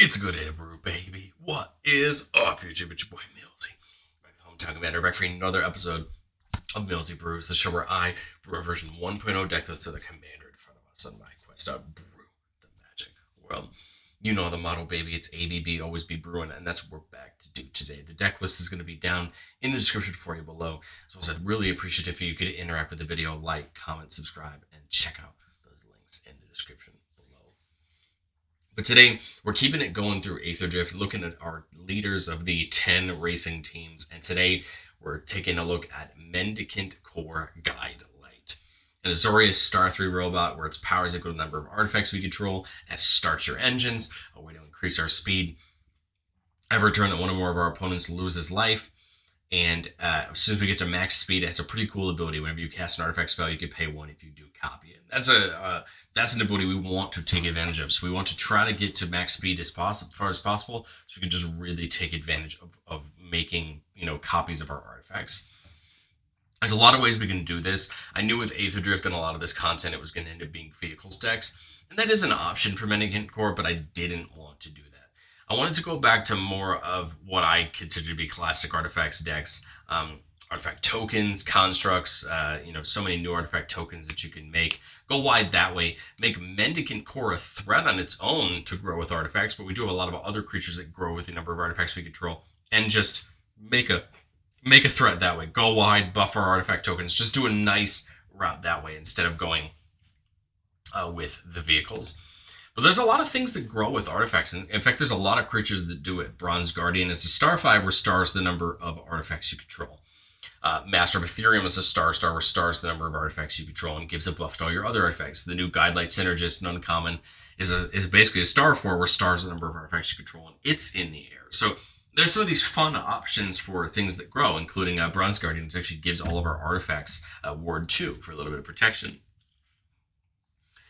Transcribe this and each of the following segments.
It's a good day to brew, baby. What is up, YouTube? It's your boy Millsy. Back with Hometown Commander, back for another episode of Millsy Brews, the show where I brew a version 1.0 deck lists of the commander in front of us on my quest to brew the magic world. You know the motto, baby. It's ABB, always be brewing, and that's what we're back to do today. The deck list is going to be down in the description for you below. As well as I'd really appreciate if you could interact with the video, like, comment, subscribe, and check out those links in the description below. But today, we're keeping it going through Aether Drift, looking at our leaders of the 10 racing teams. And today, we're taking a look at Mendicant Core Guidelight. An Azorius Star 3 robot where its power is equal to the number of artifacts we control, and start your engines, a way to increase our speed. Every turn that one or more of our opponents loses life, and as soon as we get to max speed, it has a pretty cool ability. Whenever you cast an artifact spell, you can pay 1 if you do copy it. That's an ability we want to take advantage of. So we want to try to get to max speed as far as possible, so we can just really take advantage of making copies of our artifacts. There's a lot of ways we can do this. I knew with Aether Drift and a lot of this content, it was going to end up being vehicles decks, and that is an option for Mendicant Core, but I didn't want to do that. I wanted to go back to more of what I consider to be classic artifacts decks, artifact tokens, constructs, so many new artifact tokens that you can make. Go wide that way. Make Mendicant Core a threat on its own to grow with artifacts, but we do have a lot of other creatures that grow with the number of artifacts we control, and just make a threat that way. Go wide, buff our artifact tokens. Just do a nice route that way instead of going with the vehicles. But there's a lot of things that grow with artifacts. In fact, there's a lot of creatures that do it. Bronze Guardian is a star 5 where star is the number of artifacts you control. Master of Ethereum is a star where star is the number of artifacts you control and gives a buff to all your other artifacts. The new Guidelight Synergist and Uncommon is basically a star 4 where star is the number of artifacts you control, and it's in the air. So there's some of these fun options for things that grow, including Bronze Guardian, which actually gives all of our artifacts Ward 2 for a little bit of protection.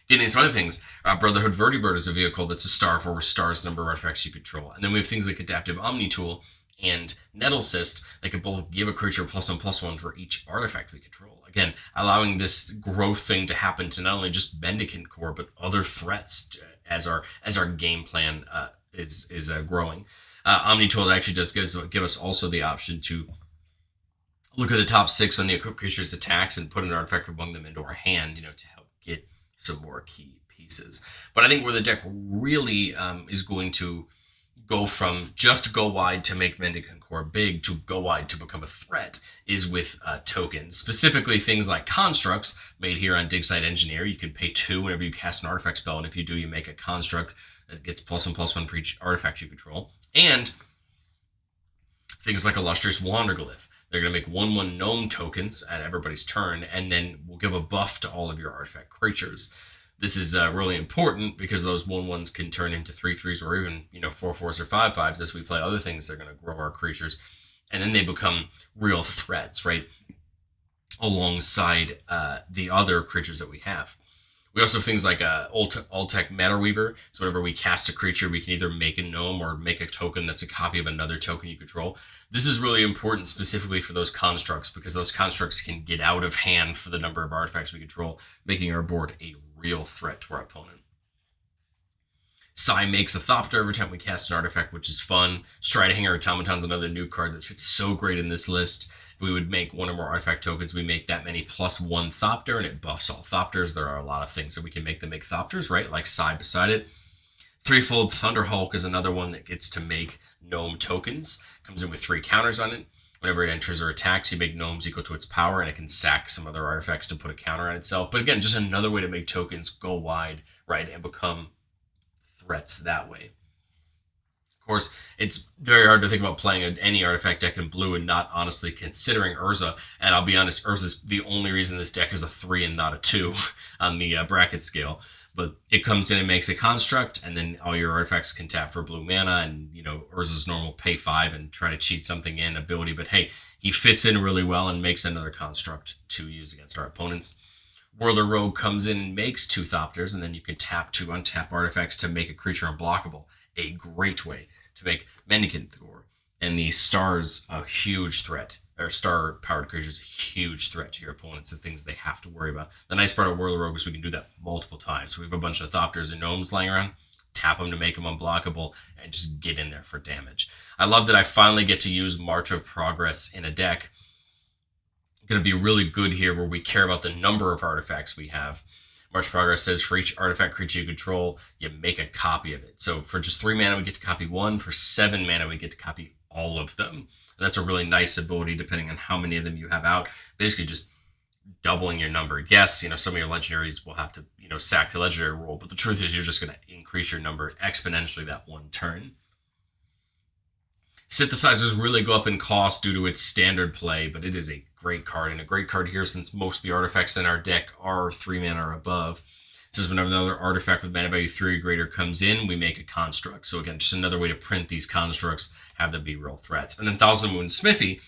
Getting some other things, Brotherhood Vertibird is a vehicle that's a star 4 where star is the number of artifacts you control. And then we have things like Adaptive Omni Tool and Nettle Cyst that can both give a creature +1/+1 for each artifact we control. Again, allowing this growth thing to happen to not only just Mendicant Core, but other threats as our game plan is growing. Omni Tool actually does give us also the option to look at the top 6 on the equipped creature's attacks and put an artifact among them into our hand, to help get some more key pieces. But I think where the deck really is going to go from just go wide to make Mendicant Core big to go wide to become a threat is with tokens. Specifically things like constructs made here on Dig Site Engineer. You can pay 2 whenever you cast an artifact spell, and if you do, you make a construct that gets +1/+1 for each artifact you control. And things like Illustrious Wanderglyph. They're going to make 1/1 gnome tokens at everybody's turn, and then we'll give a buff to all of your artifact creatures. This is really important because those 1/1s can turn into 3/3s or even 4/4s or 5/5s as we play other things. They're going to grow our creatures, and then they become real threats, right? Alongside the other creatures that we have. We also have things like Ultech Matterweaver. So whenever we cast a creature, we can either make a gnome or make a token that's a copy of another token you control. This is really important specifically for those constructs because those constructs can get out of hand for the number of artifacts we control, making our board a real threat to our opponent. Sai makes a Thopter every time we cast an artifact, which is fun. Stridehanger Automaton's another new card that fits so great in this list. If we would make 1 or more artifact tokens, we make that many +1 Thopter, and it buffs all Thopters. There are a lot of things that we can make them make Thopters, right? Like Sai beside it. Threefold Thunderhulk is another one that gets to make gnome tokens. Comes in with 3 counters on it. Whenever it enters or attacks, you make gnomes equal to its power, and it can sack some other artifacts to put a counter on itself. But again, just another way to make tokens go wide, right, and become threats that way. Of course, it's very hard to think about playing any artifact deck in blue and not honestly considering Urza. And I'll be honest, Urza's the only reason this deck is a 3 and not a 2 on the bracket scale. But it comes in and makes a construct, and then all your artifacts can tap for blue mana, and Urza's normal pay 5 and try to cheat something in ability. But hey, he fits in really well and makes another construct to use against our opponents. Whirler Rogue comes in and makes 2 Thopters, and then you can tap 2 untap artifacts to make a creature unblockable. A great way to make Mendicant Core. And the star's a huge threat or star-powered creatures a huge threat to your opponents and things they have to worry about. The nice part of Whirler Rogue is we can do that multiple times. So we have a bunch of Thopters and Gnomes lying around. tap them to make them unblockable, and just get in there for damage. I love that I finally get to use March of Progress in a deck. Going to be really good here where we care about the number of artifacts we have. March of Progress says for each artifact creature you control, you make a copy of it. So for just 3 mana, we get to copy 1. For 7 mana, we get to copy all of them. That's a really nice ability depending on how many of them you have out. Basically just doubling your number. Yes, some of your legendaries will have to, sack the legendary role, but the truth is you're just going to increase your number exponentially that one turn. Synthesizers really go up in cost due to its standard play, but it is a great card, and a great card here since most of the artifacts in our deck are 3 mana or above. It says whenever another artifact with mana value 3 or greater comes in, we make a construct. So again, just another way to print these constructs, have them be real threats. And then Thousand Moon Smithy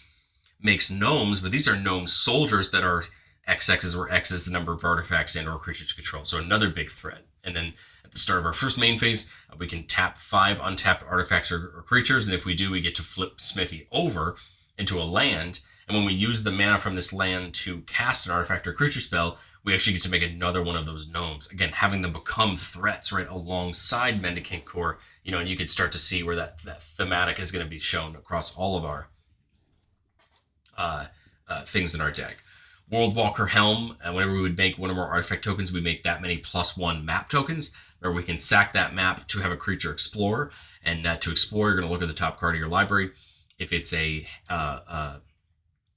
makes gnomes, but these are gnome soldiers that are XXs, where X is the number of artifacts and or creatures to control. So another big threat. And then at the start of our first main phase, we can tap 5 untapped artifacts or creatures, and if we do, we get to flip Smithy over into a land. And when we use the mana from this land to cast an artifact or creature spell, we actually get to make another one of those gnomes. Again, having them become threats right alongside Mendicant Core, and you could start to see where that thematic is going to be shown across all of our things in our deck. Worldwalker Helm, and whenever we would make one of our artifact tokens, we make that many +1 map tokens, where we can sack that map to have a creature explore. And to explore, you're going to look at the top card of your library. If it's a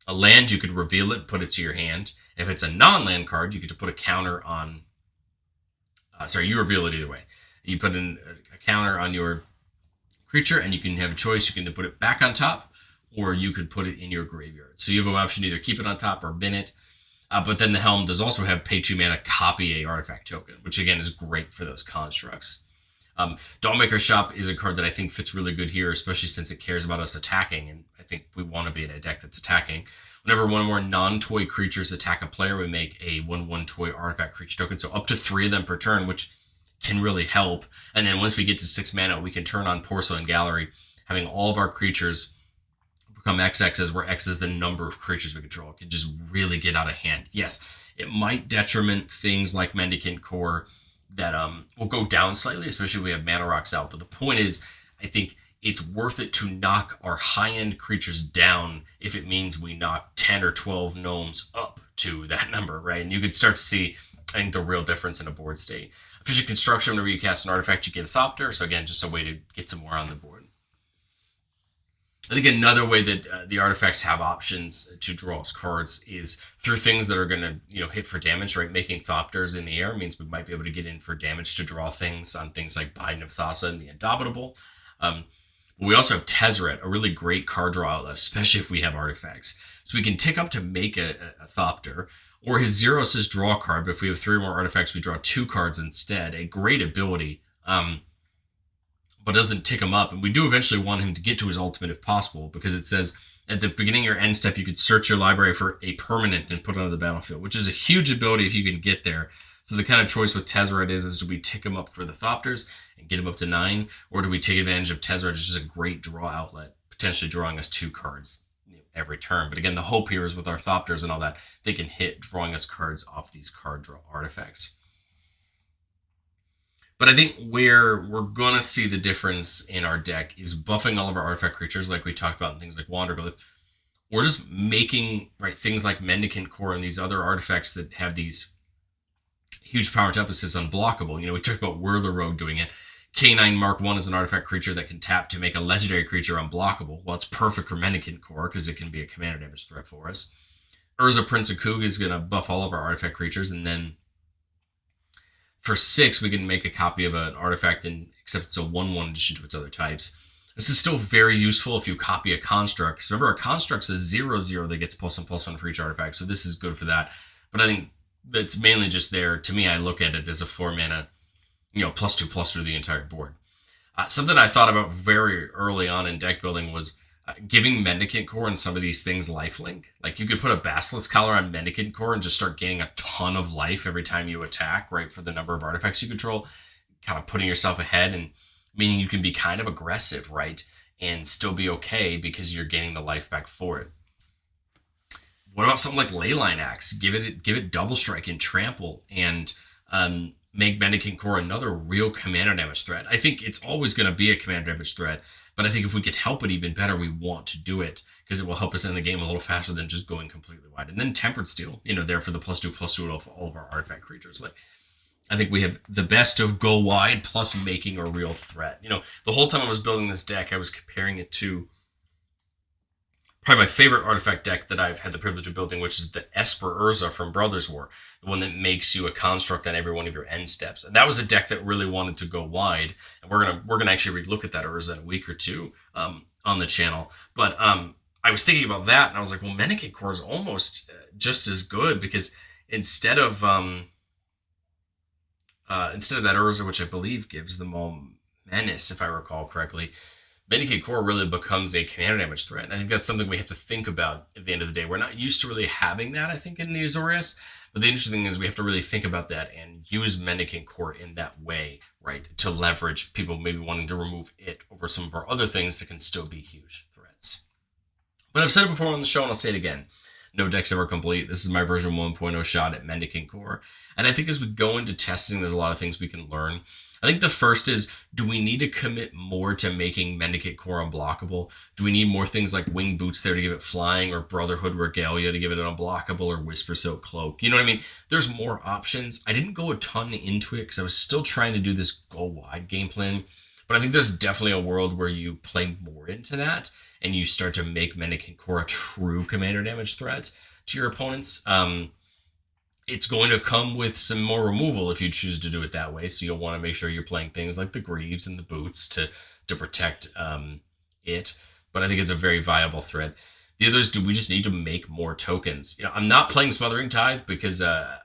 land, you could reveal it, put it to your hand. If it's a non-land card, you get to put a counter on... you reveal it either way. You put in a counter on your creature, and you can have a choice. You can put it back on top, or you could put it in your graveyard. So you have an option to either keep it on top or bin it. But then the Helm does also have pay 2 mana, copy a artifact token, which again is great for those constructs. Dawnmaker's Shop is a card that I think fits really good here, especially since it cares about us attacking, and I think we want to be in a deck that's attacking. Whenever one or more non-toy creatures attack a player, we make a 1/1 toy artifact creature token, so up to 3 of them per turn, which can really help. And then once we get to 6 mana, we can turn on Porcelain Gallery, having all of our creatures become XXs, where X is the number of creatures we control. It can just really get out of hand. Yes, it might detriment things like Mendicant Core that will go down slightly, especially if we have mana rocks out. But the point is, I think it's worth it to knock our high-end creatures down if it means we knock 10 or 12 gnomes up to that number, right? And you could start to see, I think, the real difference in a board state. Efficient Construction, whenever you cast an artifact, you get a Thopter. So again, just a way to get some more on the board. I think another way that the artifacts have options to draw us cards is through things that are going to, hit for damage, right? Making Thopters in the air means we might be able to get in for damage to draw things on things like Biden of Thassa and the Indomitable. We also have Tezzeret, a really great card draw outlet, especially if we have artifacts. So we can tick up to make a Thopter, or his 0 says draw a card, but if we have 3 or more artifacts, we draw 2 cards instead. A great ability, but doesn't tick him up. And we do eventually want him to get to his ultimate if possible, because it says at the beginning of your end step, you could search your library for a permanent and put it on the battlefield, which is a huge ability if you can get there. So the kind of choice with Tezzeret is do we tick him up for the Thopters and get him up to 9, or do we take advantage of Tezzeret as just a great draw outlet, potentially drawing us 2 cards every turn. But again, the hope here is with our Thopters and all that, they can hit drawing us cards off these card draw artifacts. But I think where we're going to see the difference in our deck is buffing all of our artifact creatures like we talked about in things like Wanderglyph, or just making things like Mendicant Core and these other artifacts that have these huge power to emphasis unblockable. We talked about Whirler Rogue doing it. K9 Mark 1 is an artifact creature that can tap to make a legendary creature unblockable. Well, it's perfect for Mendicant Core because it can be a commander damage threat for us. Urza Prince of Kug is going to buff all of our artifact creatures, and then for 6, we can make a copy of an artifact, except it's a 1/1 addition to its other types. This is still very useful if you copy a construct. Because remember, a construct's a 0/0 that gets +1/+1 for each artifact, so this is good for that. But I think that's mainly just there. To me, I look at it as a 4 mana, +2/+2 through the entire board. Something I thought about very early on in deck building was giving Mendicant Core and some of these things lifelink. Like you could put a Basilisk Collar on Mendicant Core and just start gaining a ton of life every time you attack, right, for the number of artifacts you control, kind of putting yourself ahead, and meaning you can be kind of aggressive, right, and still be okay because you're gaining the life back for it. What about something like Leyline Axe? Give it double strike and trample, and make Mendicant Core another real commander damage threat. I think it's always going to be a commander damage threat, but I think if we could help it even better, we want to do it because it will help us in the game a little faster than just going completely wide. And then Tempered Steel, there for the +2/+2 of all of our artifact creatures. Like, I think we have the best of go wide plus making a real threat. The whole time I was building this deck, I was comparing it to probably my favorite artifact deck that I've had the privilege of building, which is the Esper Urza from Brothers War, the one that makes you a construct on every one of your end steps. And that was a deck that really wanted to go wide. And we're gonna actually relook at that Urza in a week or two on the channel. But I was thinking about that, and I was like, well, Mendicant Core is almost just as good because instead of that Urza, which I believe gives them all Menace, if I recall correctly, Mendicant Core really becomes a commander damage threat. And I think that's something we have to think about at the end of the day. We're not used to really having that, I think, in the Azorius. But the interesting thing is we have to really think about that and use Mendicant Core in that way, right? To leverage people maybe wanting to remove it over some of our other things that can still be huge threats. But I've said it before on the show, and I'll say it again. No deck's ever complete. This is my version 1.0 shot at Mendicant Core. And I think as we go into testing, there's a lot of things we can learn. I think the first is, do we need to commit more to making Mendicant Core unblockable? Do we need more things like Wing Boots there to give it flying, or Brotherhood Regalia to give it an unblockable, or Whisper Silk Cloak? You know what I mean? There's more options. I didn't go a ton into it because I was still trying to do this go wide game plan. But I think there's definitely a world where you play more into that and you start to make Mendicant Core a true commander damage threat to your opponents. It's going to come with some more removal if you choose to do it that way. So you'll want to make sure you're playing things like the Greaves and the Boots to protect it. But I think it's a very viable threat. The others, do we just need to make more tokens? I'm not playing Smothering Tithe because I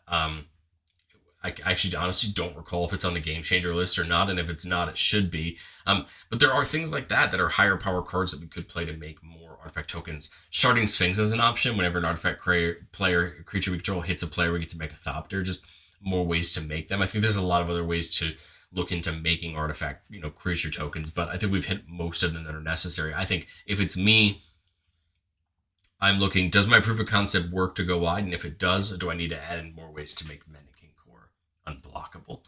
actually honestly don't recall if it's on the Game Changer list or not. And if it's not, it should be. But there are things like that are higher power cards that we could play to make more artifact tokens. Sharding Sphinx is an option. Whenever an artifact creature we control hits a player, we get to make a Thopter. Just more ways to make them. I think there's a lot of other ways to look into making artifact, creature tokens, but I think we've hit most of them that are necessary. I think if it's me, I'm looking, does my proof of concept work to go wide? And if it does, do I need to add in more ways to make Mendicant Core unblockable?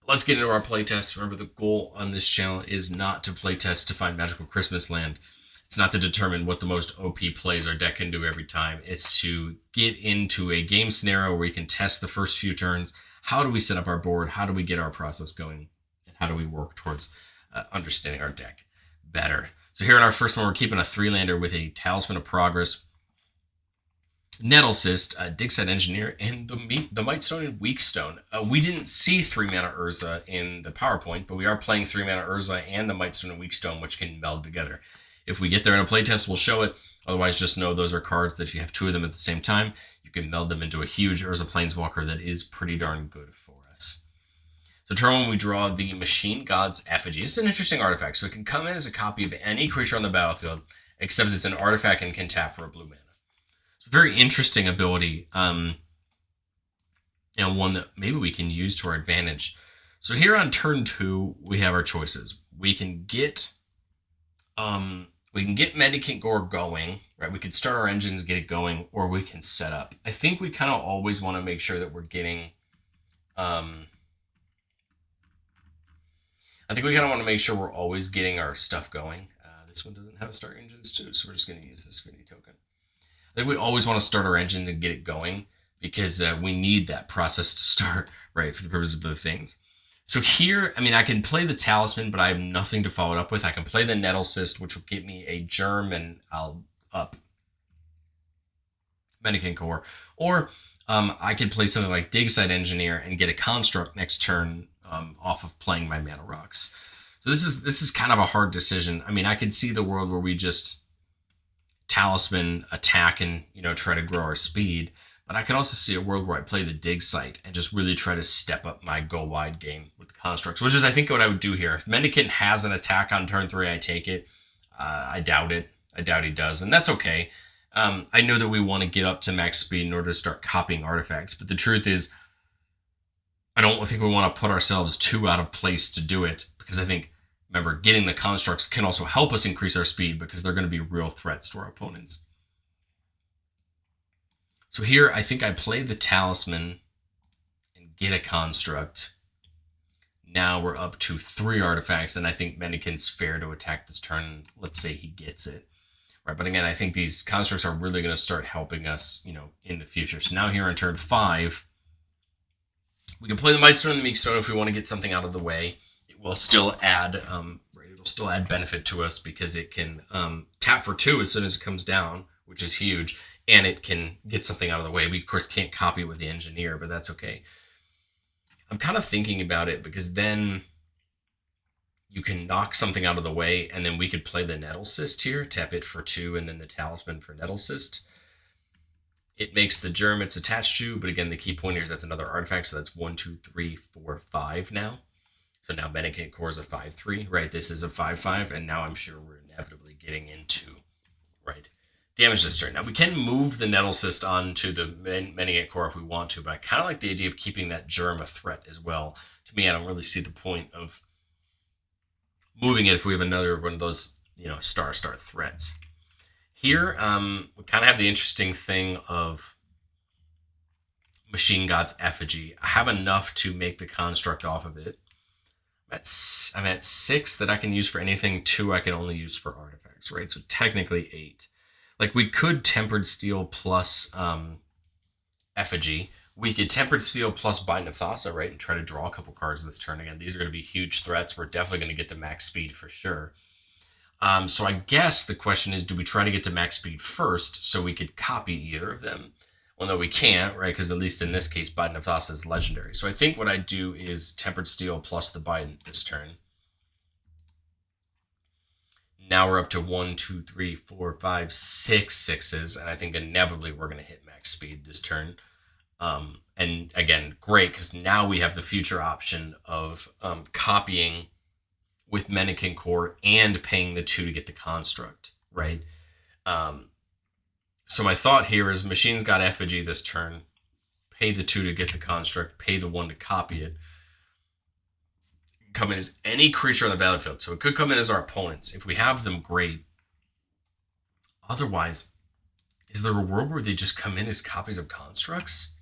Let's get into our playtest. Remember, the goal on this channel is not to playtest to find Magical Christmas Land. It's not to determine what the most OP plays our deck can do every time. It's to get into a game scenario where we can test the first few turns. How do we set up our board? How do we get our process going? And how do we work towards understanding our deck better? So here in our first one, we're keeping a 3-lander with a Talisman of Progress, Nettlecyst, Digside Engineer, and the Mightstone and Weakstone. We didn't see 3-mana Urza in the PowerPoint, but we are playing 3-mana Urza and the Mightstone and Weakstone, which can meld together. If we get there in a playtest, we'll show it. Otherwise, just know those are cards that if you have two of them at the same time, you can meld them into a huge Urza Planeswalker that is pretty darn good for us. So turn 1, we draw the Machine God's Effigy. This is an interesting artifact. So it can come in as a copy of any creature on the battlefield, except it's an artifact and can tap for a blue mana. It's a very interesting ability, and one that maybe we can use to our advantage. So here on turn 2, we have our choices. We can get Mendicant Core going, right? We could start our engines, get it going, or we can set up. I think we kind of always want to make sure that we're getting, we're always getting our stuff going. This one doesn't have start engines too, so we're just going to use this Affinity token. I think we always want to start our engines and get it going because we need that process to start, right, for the purpose of both things. So here, I can play the Talisman, but I have nothing to follow it up with. I can play the Nettlecyst, which will give me a Germ, and I'll up Mendicant Core. Or I could play something like Digside Engineer and get a Construct next turn off of playing my Mana Rocks. So this is kind of a hard decision. I could see the world where we just Talisman, attack, and try to grow our speed. But I can also see a world where I play the Dig Site and just really try to step up my go wide game with the constructs, which is I think what I would do here. If Mendicant has an attack on turn 3, I take it. I doubt it. I doubt he does, and that's okay. I know that we want to get up to max speed in order to start copying artifacts, but the truth is, I don't think we want to put ourselves too out of place to do it, because I think, remember, getting the constructs can also help us increase our speed because they're going to be real threats to our opponents. So here, I think I play the Talisman and get a construct Now we're up to 3 artifacts, and I think Mendicant's fair to attack this turn. Let's say he gets it. Right, but again, I think these constructs are really going to start helping us, in the future. So now here on turn 5, we can play the Might Stone and the Meek Stone if we want to get something out of the way. It will still add, it'll still add benefit to us because it can tap for 2 as soon as it comes down, which is huge, and it can get something out of the way. We of course can't copy it with the Engineer, but that's okay. I'm kind of thinking about it because then you can knock something out of the way, and then we could play the Nettle Cyst here, tap it for 2, and then the Talisman for Nettle Cyst. It makes the germ it's attached to, but again, the key point here is that's another artifact, so that's 1, 2, 3, 4, 5 now. So now Mendicant Core is a 5/3, right? This is a 5/5, and now I'm sure we're inevitably getting into, right, damage this turn. Now, we can move the Nettle Cyst onto the Mendicant Core if we want to, but I kind of like the idea of keeping that germ a threat as well. To me, I don't really see the point of moving it if we have another one of those, star threats. Here, we kind of have the interesting thing of Machine God's Effigy. I have enough to make the construct off of it. I'm at 6 that I can use for anything. 2 I can only use for artifacts, right? So technically 8. Like, we could Tempered Steel plus Effigy. We could Tempered Steel plus Bind of Thassa, right? And try to draw a couple cards this turn. Again, these are going to be huge threats. We're definitely going to get to max speed for sure. So I guess the question is, do we try to get to max speed first so we could copy either of them? Well, no, we can't, right? Because at least in this case, Bind of Thassa is legendary. So I think what I do is Tempered Steel plus the Bind this turn. Now we're up to 1, 2, 3, 4, 5, 6 sixes, and I think inevitably we're going to hit max speed this turn. And again, great, because now we have the future option of copying with Mendicant Core and paying the 2 to get the construct, right? So my thought here is Machine's got Effigy this turn, pay the 2 to get the construct, pay the 1 to copy it. Come in as any creature on the battlefield. So it could come in as our opponents. If we have them, great. Otherwise, is there a world where they just come in as copies of constructs?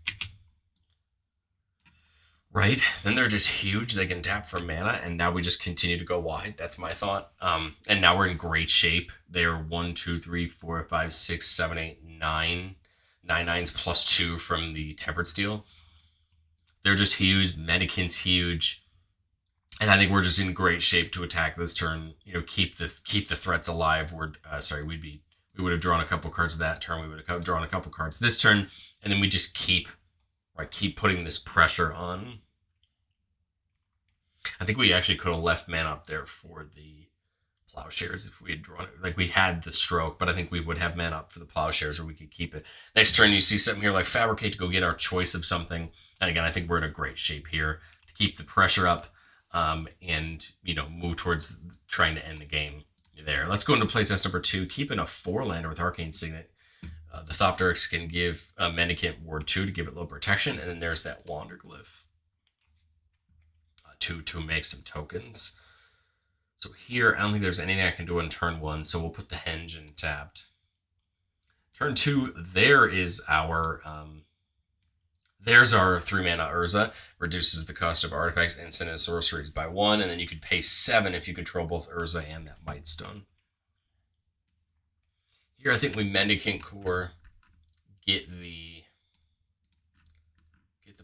Right? Then they're just huge. They can tap for mana, and now we just continue to go wide. That's my thought. And now we're in great shape. They're 1, 2, 3, 4, 5, 6, 7, 8, 9. 9 9s plus 2 from the Tempered Steel. They're just huge. Mendicant's huge. And I think we're just in great shape to attack this turn. Keep the threats alive. We would have drawn a couple cards that turn. We would have drawn a couple cards this turn, and then we just keep putting this pressure on. I think we actually could have left mana up there for the Plowshares if we had drawn it. Like, we had the Stroke, but I think we would have mana up for the Plowshares, or we could keep it. Next turn, you see something here like Fabricate to go get our choice of something. And again, I think we're in a great shape here to keep the pressure up. And move towards trying to end the game there. Let's go into playtest number 2. Keeping a 4-lander with Arcane Signet. The Thopterix can give Mendicant Ward 2 to give it low protection, and then there's that Wanderglyph to make some tokens. So here, I don't think there's anything I can do on turn 1, so we'll put the Henge in tapped. Turn 2, there's our 3-mana Urza. Reduces the cost of artifacts, instant, and sorceries by 1, and then you could pay 7 if you control both Urza and that Might Stone. Here, I think we Mendicant Core, get the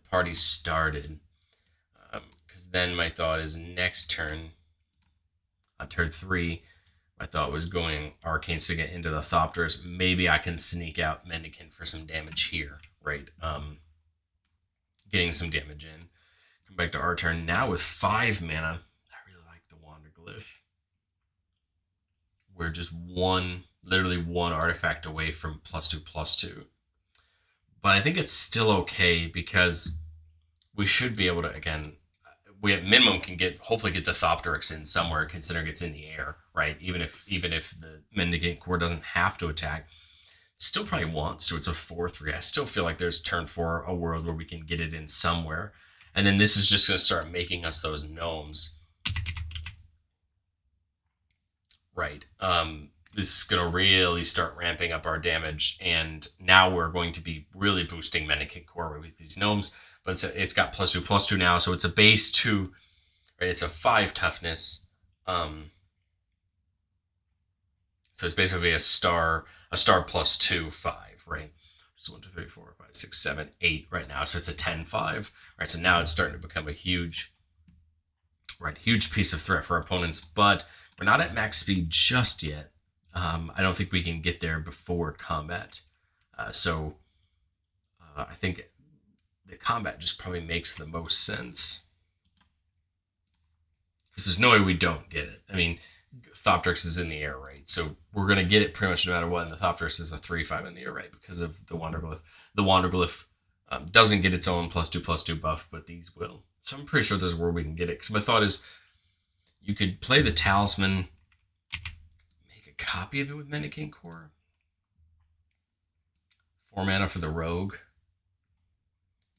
party started. Because then my thought is next turn, on turn 3, my thought was going Arcane Signet into the Thopterix. Maybe I can sneak out Mendicant for some damage here, right? Getting some damage in. Come back to our turn. Now with 5 mana, I really like the Wanderglyph. We're just literally one artifact away from +2/+2. But I think it's still okay because we should be able to, again, we at minimum can hopefully get the Thopterix in somewhere, considering it's in the air, right? Even if the Mendicant Core doesn't have to attack, still probably wants to. It's a 4/3. I still feel like there's turn 4 a world where we can get it in somewhere. And then this is just going to start making us those gnomes. Right. This is going to really start ramping up our damage. And now we're going to be really boosting Mendicant Core with these gnomes. But it's got +2/+2 now. So it's a base 2 right? It's a 5 toughness. So it's basically a star plus 2, 5, right? So 1, 2, 3, 4, 5, 6, 7, 8 right now. So it's a 10, 5, right? So now it's starting to become a huge piece of threat for opponents, but we're not at max speed just yet. I don't think we can get there before combat. So I think the combat just probably makes the most sense. Because there's no way we don't get it. I mean, Thoptrix is in the air, right? So we're going to get it pretty much no matter what. And the Thoptrix is a 3/5 in the air, right? Because of the Wanderglyph. The Wanderglyph doesn't get its own +2/+2 buff, but these will. So I'm pretty sure there's a world we can get it. Because my thought is you could play the Talisman, make a copy of it with Mendicant Core. 4 mana for the Rogue.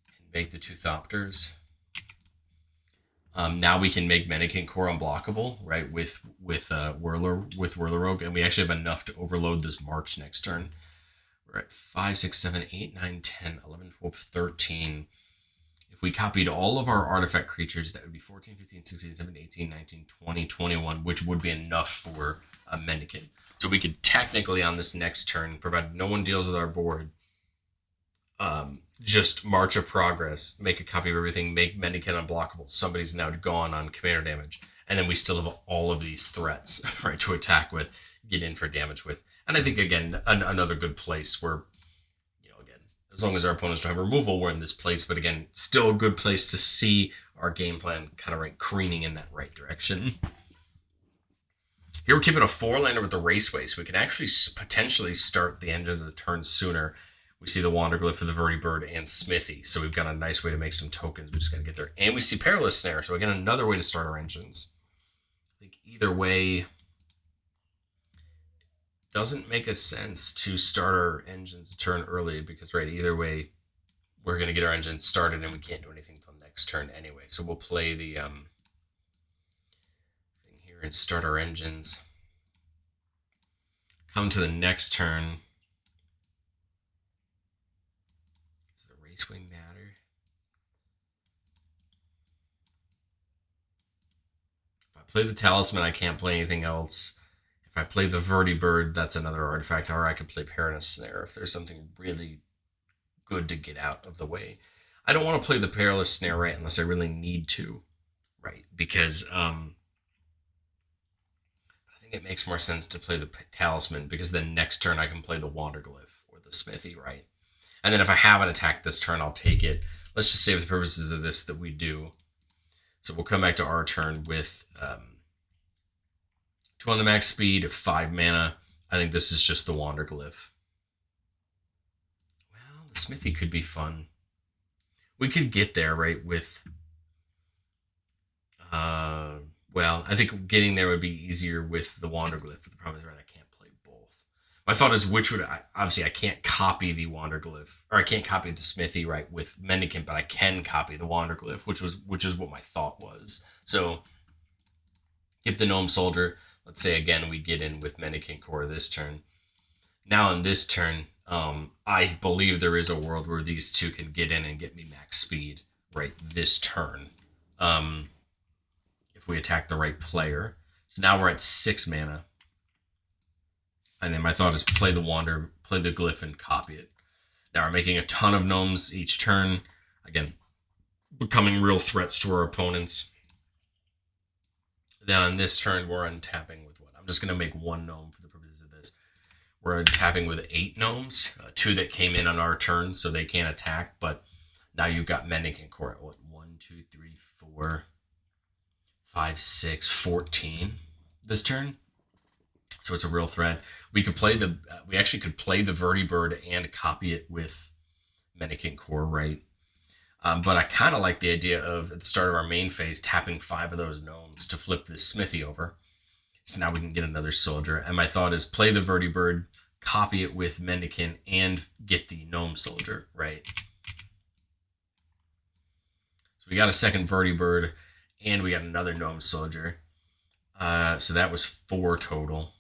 And make the 2 Thopters. Now we can make Mendicant Core unblockable, right? With Whirler Rogue, and we actually have enough to overload this March next turn. We're at 5, 6, 7, 8, 9, 10, 11, 12, 13. If we copied all of our artifact creatures, that would be 14, 15, 16, 17, 18, 19, 20, 21, which would be enough for a Mendicant. So we could technically on this next turn, provided no one deals with our board, just March of Progress, make a copy of everything, make Mendicant unblockable. Somebody's now gone on commander damage. And then we still have all of these threats, right, to attack with, get in for damage with. And I think, again, another good place where, again, as long as our opponents don't have removal, we're in this place. But again, still a good place to see our game plan kind of careening in that right direction. Here we're keeping a 4-lander with the Raceway, so we can actually potentially start the engines of the turn sooner. We see the Wanderglyph of the Vertibird and Smithy, so we've got a nice way to make some tokens. We just got to get there. And we see Perilous Snare, so again, another way to start our engines. I think either way doesn't make a sense to start our engines a turn early because, right, either way, we're going to get our engines started and we can't do anything until next turn anyway. So we'll play the thing here and start our engines. Come to the next turn. Does the Raceway matter? If I play the Talisman, I can't play anything else. If I play the Vertibird, that's another artifact, or I could play Perilous Snare if there's something really good to get out of the way. I don't want to play the Perilous Snare, right, unless I really need to, right, because I think it makes more sense to play the Talisman, because then next turn I can play the Wanderglyph or the Smithy, right? And then if I have an attack this turn, I'll take it. Let's just say for the purposes of this that we do. So we'll come back to our turn with 2 on the max speed, 5 mana. I think this is just the Wanderglyph. Well, the Smithy could be fun. We could get there, right, with... well, I think getting there would be easier with the Wanderglyph, but the problem is, right, I can't play both. My thought is obviously I can't copy the Wanderglyph, or I can't copy the Smithy, right, with Mendicant, but I can copy the Wanderglyph, which is what my thought was. So, if the Gnome Soldier, let's say again we get in with Mendicant Core this turn. Now in this turn, I believe there is a world where these two can get in and get me max speed, right, this turn. If we attack the right player. So now we're at 6 mana. And then my thought is play the Glyph and copy it. Now we're making a ton of gnomes each turn. Again, becoming real threats to our opponents. Then on this turn, we're untapping with what? I'm just going to make 1 gnome for the purposes of this. We're untapping with 8 gnomes. 2 that came in on our turn, so they can't attack. But now you've got Mendicant Core at what? 1, 2, 3, 4... 5, 6, 14 this turn. So it's a real threat. We actually could play the Vertibird and copy it with Mendicant Core, right? But I kind of like the idea of, at the start of our main phase, tapping 5 of those gnomes to flip this Smithy over. So now we can get another soldier. And my thought is play the Vertibird, copy it with Mendicant, and get the gnome soldier, right? So we got a second Vertibird, and we got another gnome soldier. So that was 4 total.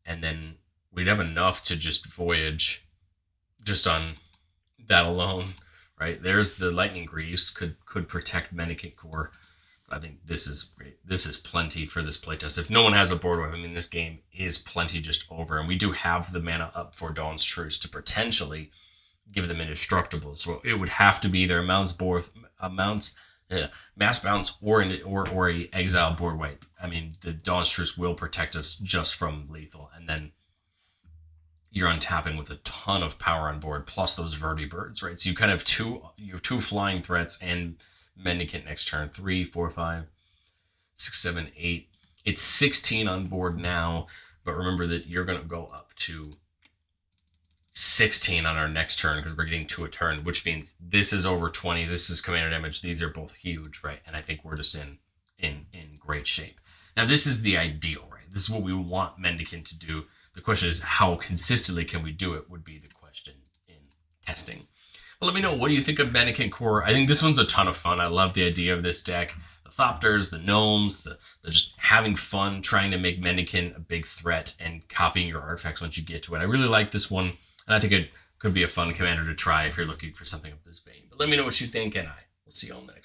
And then we'd have enough to just voyage just on that alone, right? There's the Lightning Greaves, could protect Mendicant Core But I think this is great. This is plenty for this playtest. If no one has a board wipe, I mean, this game is plenty just over. And we do have the mana up for Dawn's Truce to potentially give them indestructible. So it would have to be either Mass Bounce or a Exile board wipe. I mean, the Dawn's Truce will protect us just from lethal. And then you're untapping with a ton of power on board, plus those Vertibirds, right? So you kind of have two flying threats and Mendicant next turn. 3, 4, 5, 6, 7, 8. It's 16 on board now, but remember that you're going to go up to 16 on our next turn because we're getting 2 a turn, which means this is over 20. This is commander damage. These are both huge, right? And I think we're just in great shape. Now, this is the ideal, right? This is what we want Mendicant to do. The question is, how consistently can we do it would be the question in testing. Well, let me know, what do you think of Mendicant Core? I think this one's a ton of fun. I love the idea of this deck. The Thopters, the Gnomes, the just having fun, trying to make Mendicant a big threat and copying your artifacts once you get to it. I really like this one, and I think it could be a fun commander to try if you're looking for something of this vein. But let me know what you think, and I will see you on the next one.